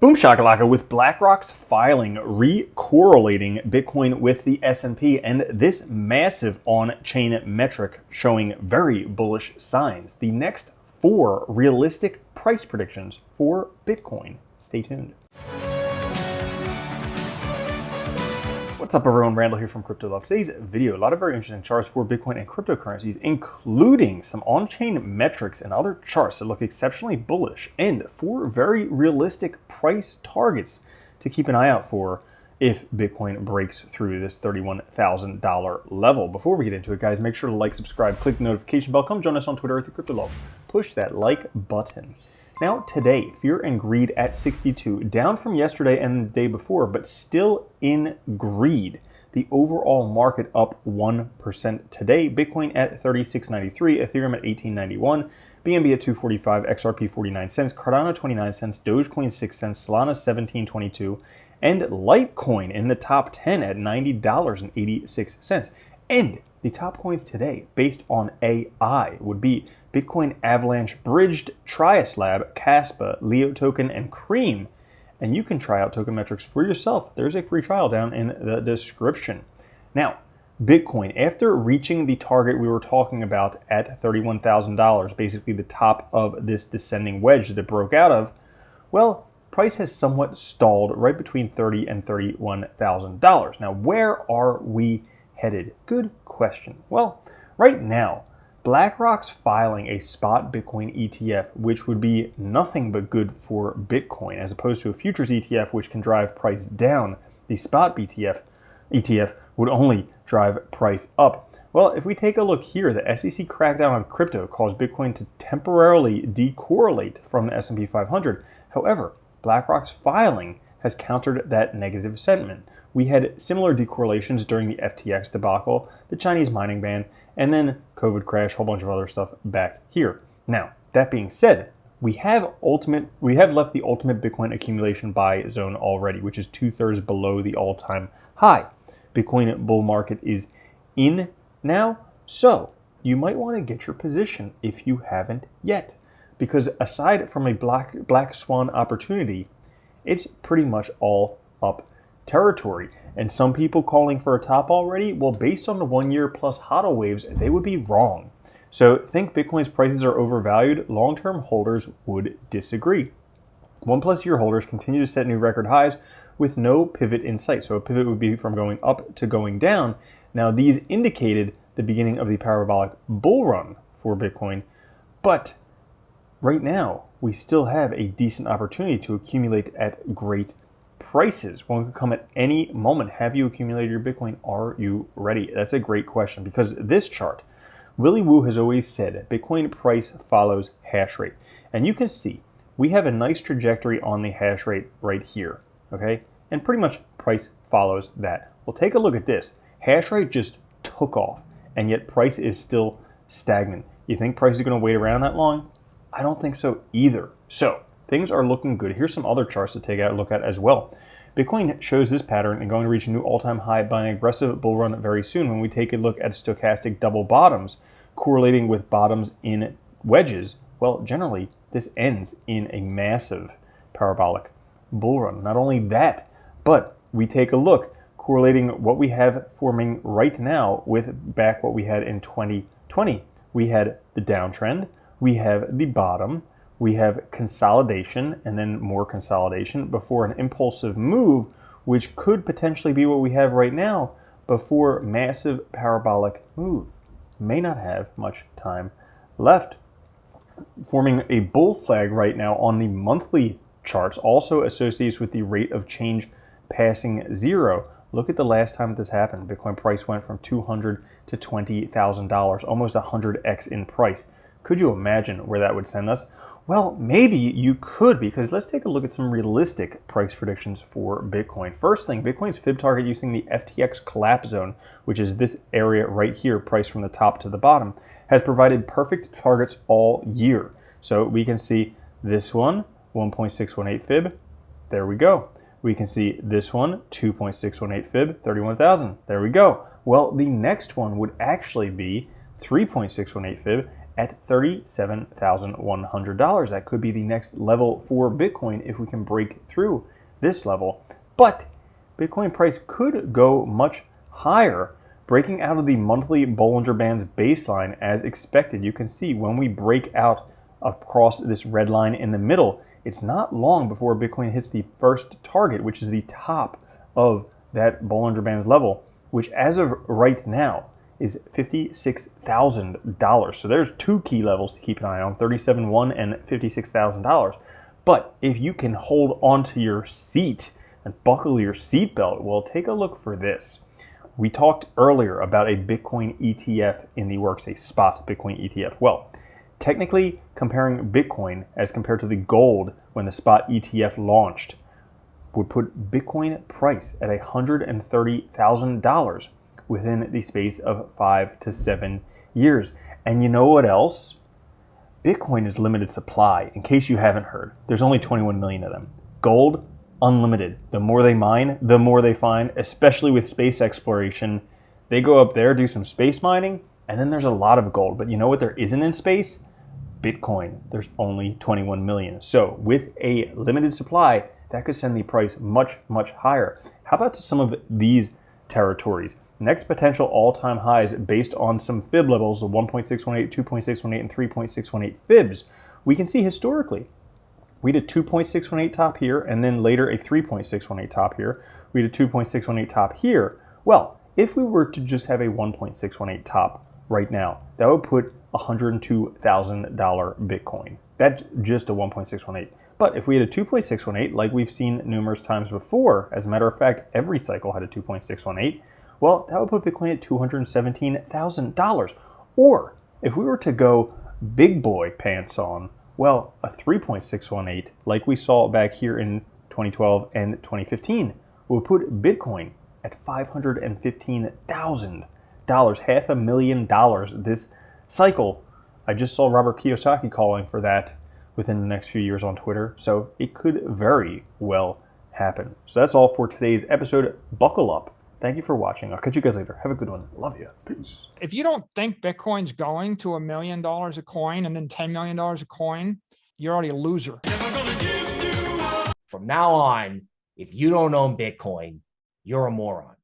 Boom shakalaka, with BlackRock's filing re-correlating Bitcoin with the S&P, and this massive on-chain metric showing very bullish signs. The next 4 realistic price predictions for Bitcoin. Stay tuned. What's up, everyone? Randall here from Crypto Love. Today's video, a lot of very interesting charts for Bitcoin and cryptocurrencies, including some on-chain metrics and other charts that look exceptionally bullish, and 4 very realistic price targets to keep an eye out for if Bitcoin breaks through this $31,000 level. Before we get into it, guys, make sure to like, subscribe, click the notification bell. Come join us on Twitter at Crypto Love. Push that like button. Now today, fear and greed at 62, down from yesterday and the day before, but still in greed. The overall market up 1% today. Bitcoin at 36.93, Ethereum at 18.91, BNB at 2.45, XRP 49 cents, Cardano 29 cents, Dogecoin 6 cents, Solana 17.22, and Litecoin in the top 10 at $90.86. And the top coins today, based on AI, would be Bitcoin Avalanche Bridged, Triaslab, Caspa, Leo Token, and Cream. And you can try out token metrics for yourself. There's a free trial down in the description. Now, Bitcoin, after reaching the target we were talking about at $31,000, basically the top of this descending wedge that it broke out of, well, price has somewhat stalled right between $30,000 and $31,000. Now, where are we headed? Good question. Well, right now, BlackRock's filing a spot Bitcoin ETF, which would be nothing but good for Bitcoin, as opposed to a futures ETF, which can drive price down. The spot ETF would only drive price up. Well, if we take a look here, the SEC crackdown on crypto caused Bitcoin to temporarily decorrelate from the S&P 500. However, BlackRock's filing has countered that negative sentiment. We had similar decorrelations during the FTX debacle, the Chinese mining ban, and then COVID crash, a whole bunch of other stuff back here. Now, that being said, we have left the ultimate Bitcoin accumulation buy zone already, which is 2/3 below the all-time high. Bitcoin bull market is in now, so you might want to get your position if you haven't yet, because aside from a black swan opportunity, it's pretty much all up territory. And some people calling for a top already, well, based on the 1 year plus HODL waves, they would be wrong. So think Bitcoin's prices are overvalued. Long-term holders would disagree. 1+ year holders continue to set new record highs with no pivot in sight. So a pivot would be from going up to going down. Now, these indicated the beginning of the parabolic bull run for Bitcoin, but right now we still have a decent opportunity to accumulate at great prices. One could come at any moment. Have you accumulated your Bitcoin? Are you ready? That's a great question, because this chart, Willy Woo has always said Bitcoin price follows hash rate. And you can see we have a nice trajectory on the hash rate right here, okay? And pretty much price follows that. Well, take a look at this. Hash rate just took off, and yet price is still stagnant. You think price is going to wait around that long? I don't think so either. So things are looking good. Here's some other charts to take a look at as well. Bitcoin shows this pattern and going to reach a new all-time high by an aggressive bull run very soon. When we take a look at stochastic double bottoms correlating with bottoms in wedges, well, generally this ends in a massive parabolic bull run. Not only that, but we take a look correlating what we have forming right now with back what we had in 2020. We had the downtrend, we have the bottom, we have consolidation, and then more consolidation before an impulsive move, which could potentially be what we have right now before massive parabolic move. May not have much time left. Forming a bull flag right now on the monthly charts also associates with the rate of change passing zero. Look at the last time this happened. Bitcoin price went from $200 to $20,000, almost 100x in price. Could you imagine where that would send us? Well, maybe you could, because let's take a look at some realistic price predictions for Bitcoin. First thing, Bitcoin's fib target using the FTX collapse zone, which is this area right here, priced from the top to the bottom, has provided perfect targets all year. So we can see this one, 1.618 fib, there we go. We can see this one, 2.618 fib, 31,000, there we go. Well, the next one would actually be 3.618 fib at $37,100. That could be the next level for Bitcoin if we can break through this level. But Bitcoin price could go much higher, breaking out of the monthly Bollinger Bands baseline as expected. You can see when we break out across this red line in the middle, it's not long before Bitcoin hits the first target, which is the top of that Bollinger Bands level, which as of right now is $56,000. So there's two key levels to keep an eye on, $37,100 and $56,000. But if you can hold onto your seat and buckle your seatbelt, well, take a look for this. We talked earlier about a Bitcoin ETF in the works, a spot Bitcoin ETF. Well, technically comparing Bitcoin as compared to the gold when the spot ETF launched would put Bitcoin price at $130,000 within the space of 5 to 7 years. And you know what else? Bitcoin is limited supply. In case you haven't heard, there's only 21 million of them. Gold, unlimited. The more they mine, the more they find, especially with space exploration. They go up there, do some space mining, and then there's a lot of gold. But you know what there isn't in space? Bitcoin. There's only 21 million. So with a limited supply, that could send the price much, much higher. How about some of these territories? Next potential all-time highs based on some fib levels of 1.618, 2.618, and 3.618 fibs. We can see historically, we had a 2.618 top here, and then later a 3.618 top here. We had a 2.618 top here. Well, if we were to just have a 1.618 top right now, that would put $102,000 Bitcoin. That's just a 1.618. But if we had a 2.618, like we've seen numerous times before, as a matter of fact, every cycle had a 2.618, well, that would put Bitcoin at $217,000. Or if we were to go big boy pants on, well, a 3.618, like we saw back here in 2012 and 2015, will put Bitcoin at $515,000, $500,000 this cycle. I just saw Robert Kiyosaki calling for that within the next few years on Twitter, so it could very well happen. So that's all for today's episode. Buckle up. Thank you for watching. I'll catch you guys later. Have a good one. Love you. Peace. If you don't think Bitcoin's going to $1 million a coin and then $10 million a coin, you're already a loser. From now on, if you don't own Bitcoin, you're a moron.